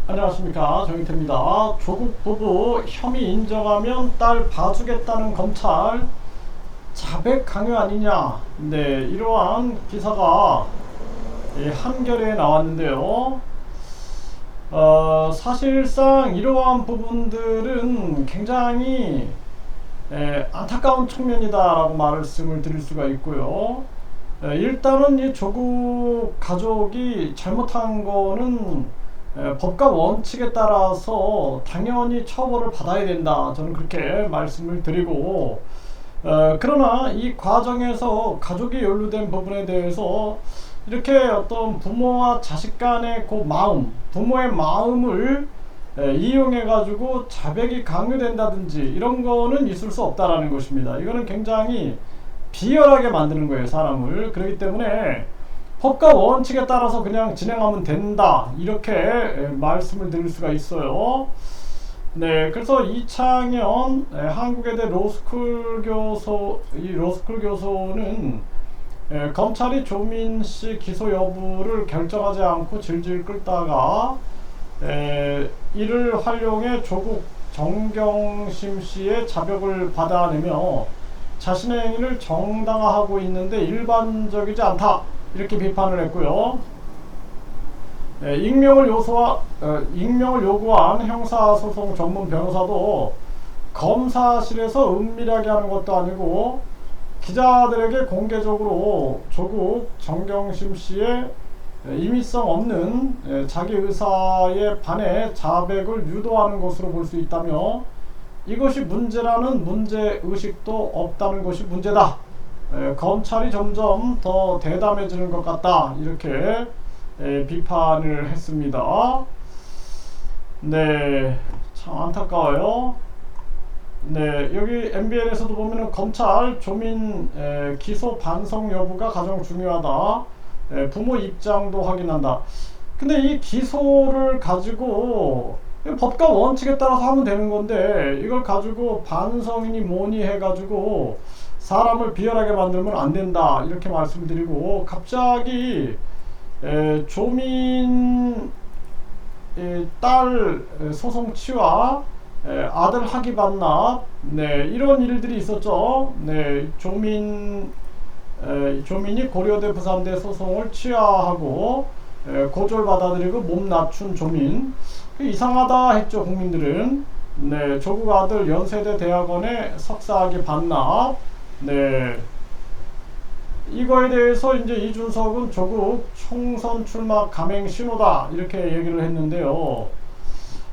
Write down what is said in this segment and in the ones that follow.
안녕하십니까, 정희태입니다. 조국 부부 혐의 인정하면 딸 봐주겠다는 검찰 자백 강요 아니냐. 네, 이러한 기사가 한겨레에 나왔는데요. 사실상 이러한 부분들은 굉장히 안타까운 측면이다라고 말씀을 드릴 수가 있고요. 일단은 이 조국 가족이 잘못한 거는 법과 원칙에 따라서 당연히 처벌을 받아야 된다. 저는 그렇게 말씀을 드리고, 그러나 이 과정에서 가족이 연루된 부분에 대해서 이렇게 어떤 부모와 자식 간의 그 마음, 부모의 마음을 이용해 가지고 자백이 강요된다든지 이런 거는 있을 수 없다라는 것입니다. 이거는 굉장히 비열하게 만드는 거예요, 사람을. 그렇기 때문에 법과 원칙에 따라서 그냥 진행하면 된다, 이렇게 말씀을 드릴 수가 있어요. 네, 그래서 이창현 한국외대 로스쿨 교수, 이 로스쿨 교수는 검찰이 조민 씨 기소 여부를 결정하지 않고 질질 끌다가 이를 활용해 조국 정경심 씨의 자백을 받아내며 자신의 행위를 정당화하고 있는데 일반적이지 않다, 이렇게 비판을 했고요. 익명을 요구한 형사소송 전문 변호사도 검사실에서 은밀하게 하는 것도 아니고 기자들에게 공개적으로 조국 정경심 씨의 임의성 없는 자기 의사에 반해 자백을 유도하는 것으로 볼 수 있다며 이것이 문제라는 문제의식도 없다는 것이 문제다. 검찰이 점점 더 대담해지는 것 같다, 이렇게 비판을 했습니다. 네, 참 안타까워요. 네, 여기 MBN에서도 보면은 검찰 조민 기소 반성 여부가 가장 중요하다. 부모 입장도 확인한다. 근데 이 기소를 가지고 법과 원칙에 따라서 하면 되는 건데 이걸 가지고 반성이니 뭐니 해가지고 사람을 비열하게 만들면 안 된다, 이렇게 말씀드리고, 갑자기 조민 딸 소송 취하, 아들 학위 반납, 네, 이런 일들이 있었죠. 네, 조민이 고려대 부산대 소송을 취하하고 고졸 받아들이고 몸 낮춘 조민, 이상하다 했죠, 국민들은. 네, 조국 아들 연세대 대학원에 석사학위 반납. 네, 이거에 대해서 이제 이준석은 조국 총선 출마 감행 신호다, 이렇게 얘기를 했는데요.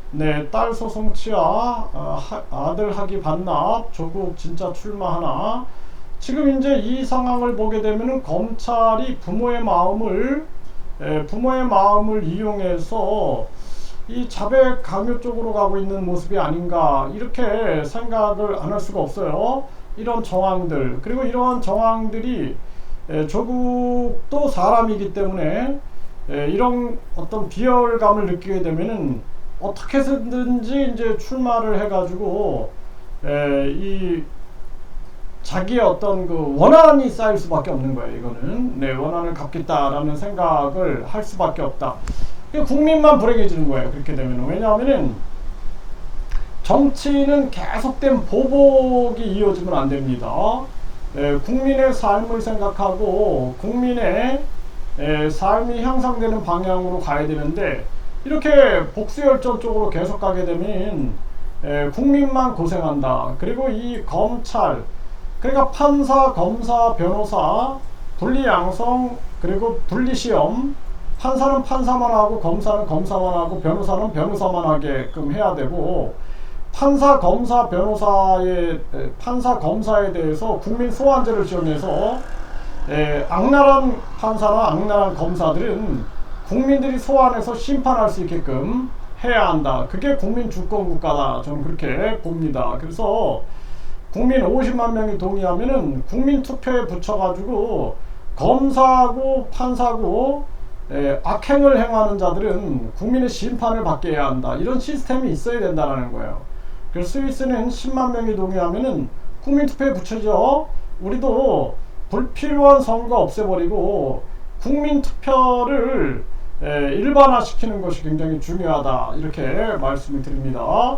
네, 딸 소송 취하, 아들 학위 반납, 조국 진짜 출마하나. 지금 이제 이 상황을 보게 되면은 검찰이 부모의 마음을 이용해서 이 자백 강요 쪽으로 가고 있는 모습이 아닌가, 이렇게 생각을 안 할 수가 없어요. 이런 정황들, 그리고 이러한 정황들이 조국도 사람이기 때문에 이런 어떤 비열감을 느끼게 되면은 어떻게 해서든지 이제 출마를 해가지고 이 자기의 어떤 그 원한이 쌓일 수밖에 없는 거예요. 이거는 네, 원한을 갚겠다라는 생각을 할 수밖에 없다. 국민만 불행해지는 거예요, 그렇게 되면은. 왜냐하면은 정치는 계속된 보복이 이어지면 안 됩니다. 국민의 삶을 생각하고 국민의 삶이 향상되는 방향으로 가야 되는데, 이렇게 복수열전 쪽으로 계속 가게 되면 국민만 고생한다. 그리고 이 검찰, 그러니까 판사, 검사, 변호사 분리양성, 그리고 분리시험, 판사는 판사만 하고 검사는 검사만 하고 변호사는 변호사만 하게끔 해야 되고, 판사, 검사, 판사, 검사에 대해서 국민 소환제를 지원해서 악랄한 판사나 악랄한 검사들은 국민들이 소환해서 심판할 수 있게끔 해야 한다. 그게 국민 주권 국가다, 저는 그렇게 봅니다. 그래서 국민 50만 명이 동의하면은 국민 투표에 붙여가지고 검사고 판사고 악행을 행하는 자들은 국민의 심판을 받게 해야 한다, 이런 시스템이 있어야 된다는 거예요. 그래서 스위스는 10만 명이 동의하면은 국민 투표에 붙여죠. 우리도 불필요한 선거 없애버리고 국민 투표를 일반화시키는 것이 굉장히 중요하다 이렇게 말씀을 드립니다.